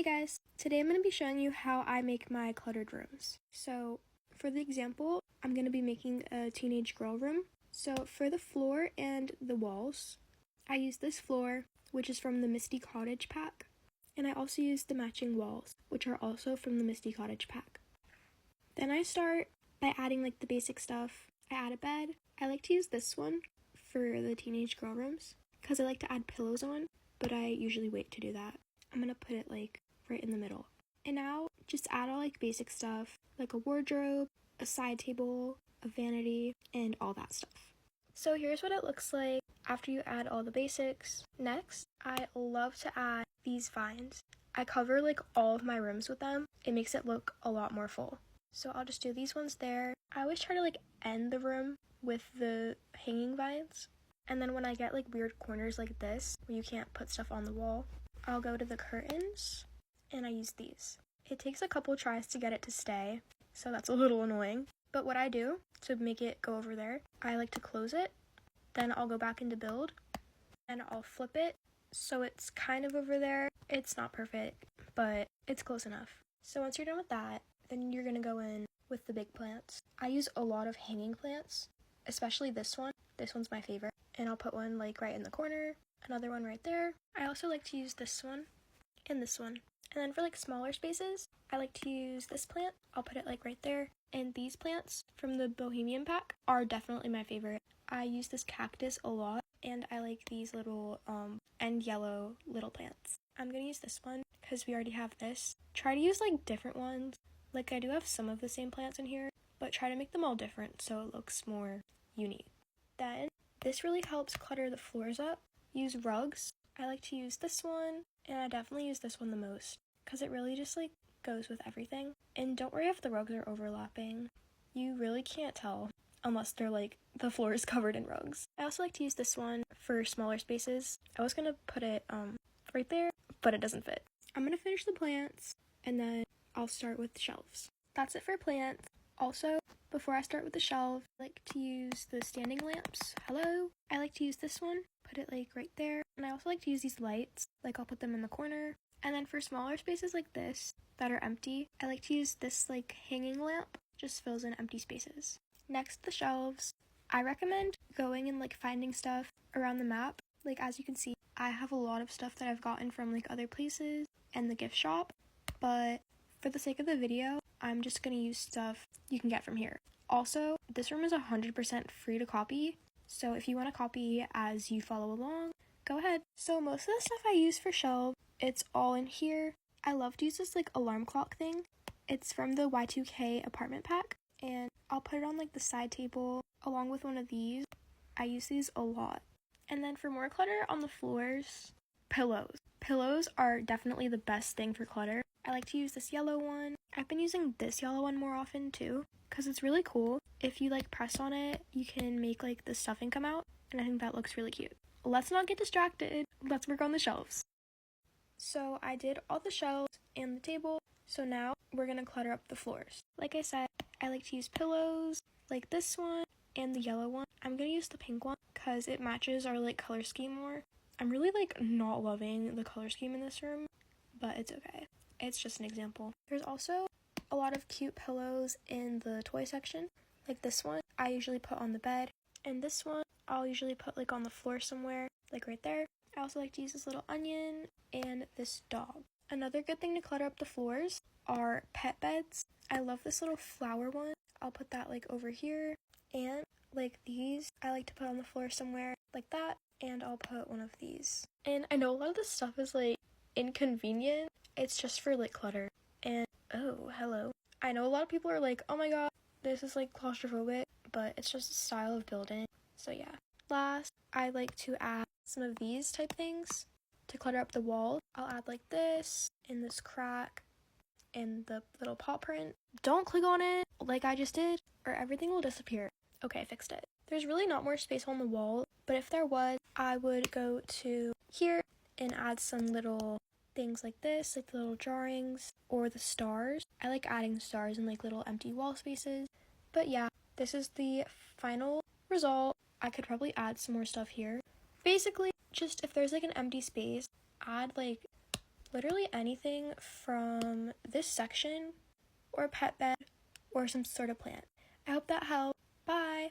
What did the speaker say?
Hey guys, today I'm going to be showing you how I make my cluttered rooms. So for the example, I'm going to be making a teenage girl room. So for the floor and the walls, I use this floor, which is from the Misty Cottage pack. And I also use the matching walls, which are also from the Misty Cottage pack. Then I start by adding like the basic stuff. I add a bed. I like to use this one for the teenage girl rooms because I like to add pillows on, but I usually wait to do that. I'm gonna put it like right in the middle. And now just add all like basic stuff like a wardrobe, a side table, a vanity, and all that stuff. So here's what it looks like after you add all the basics. Next, I love to add these vines. I cover like all of my rooms with them. It makes it look a lot more full. So I'll just do these ones there. I always try to like end the room with the hanging vines. And then when I get like weird corners like this where you can't put stuff on the wall, I'll go to the curtains and I use these. It takes a couple tries to get it to stay, so that's a little annoying. But what I do to make it go over there, I like to close it, then I'll go back into build, and I'll flip it so it's kind of over there. It's not perfect, but it's close enough. So once you're done with that, then you're gonna go in with the big plants. I use a lot of hanging plants, especially this one. This one's my favorite. And I'll put one like right in the corner, another one right there. I also like to use this one and this one. And then for like smaller spaces, I like to use this plant. I'll put it like right there. And these plants from the Bohemian pack are definitely my favorite. I use this cactus a lot and I like these little and yellow little plants. I'm gonna use this one because we already have this. Try to use like different ones. Like I do have some of the same plants in here, but try to make them all different so it looks more unique. Then this really helps clutter the floors up. Use rugs. I like to use this one, and I definitely use this one the most because it really just like goes with everything. And don't worry if the rugs are overlapping. You really can't tell unless they're like the floor is covered in rugs. I also like to use this one for smaller spaces. I was gonna put it right there, but it doesn't fit. I'm gonna finish the plants and then I'll start with the shelves. That's it for plants. Also, before I start with the shelf, I like to use the standing lamps. Hello? I like to use this one, put it like right there. And I also like to use these lights, like I'll put them in the corner. And then for smaller spaces like this that are empty, I like to use this like hanging lamp, just fills in empty spaces. Next, the shelves. I recommend going and like finding stuff around the map. Like as you can see, I have a lot of stuff that I've gotten from like other places and the gift shop, but for the sake of the video, I'm just going to use stuff you can get from here. Also, this room is 100% free to copy, so if you want to copy as you follow along, go ahead. So most of the stuff I use for shelves, it's all in here. I love to use this like alarm clock thing. It's from the Y2K apartment pack, and I'll put it on like the side table along with one of these. I use these a lot. And then for more clutter on the floors, pillows. Pillows are definitely the best thing for clutter. I like to use this yellow one. I've been using this yellow one more often too because it's really cool. If you like press on it, you can make like the stuffing come out, and I think that looks really cute. Let's not get distracted. Let's work on the shelves. So I did all the shelves and the table, so now we're gonna clutter up the floors. Like I said, I like to use pillows like this one and the yellow one. I'm gonna use the pink one because it matches our like color scheme more. I'm really like not loving the color scheme in this room, but it's okay. It's just an example. There's also a lot of cute pillows in the toy section. Like this one, I usually put on the bed. And this one, I'll usually put like on the floor somewhere, like right there. I also like to use this little onion and this dog. Another good thing to clutter up the floors are pet beds. I love this little flower one. I'll put that like over here. And like these, I like to put on the floor somewhere like that. And I'll put one of these. And I know a lot of this stuff is like inconvenient. It's just for like clutter. And oh, hello. I know a lot of people are like, oh my god, this is like claustrophobic, but it's just a style of building. So yeah. Last, I like to add some of these type things to clutter up the wall. I'll add like this and this crack and the little paw print. Don't click on it like I just did or everything will disappear. Okay, I fixed it. There's really not more space on the wall, but if there was, I would go to here and add some little things like this, like the little drawings or the stars. I like adding stars in like little empty wall spaces. But yeah, this is the final result. I could probably add some more stuff here. Basically, just if there's like an empty space, add like literally anything from this section or a pet bed or some sort of plant. I hope that helped. Bye!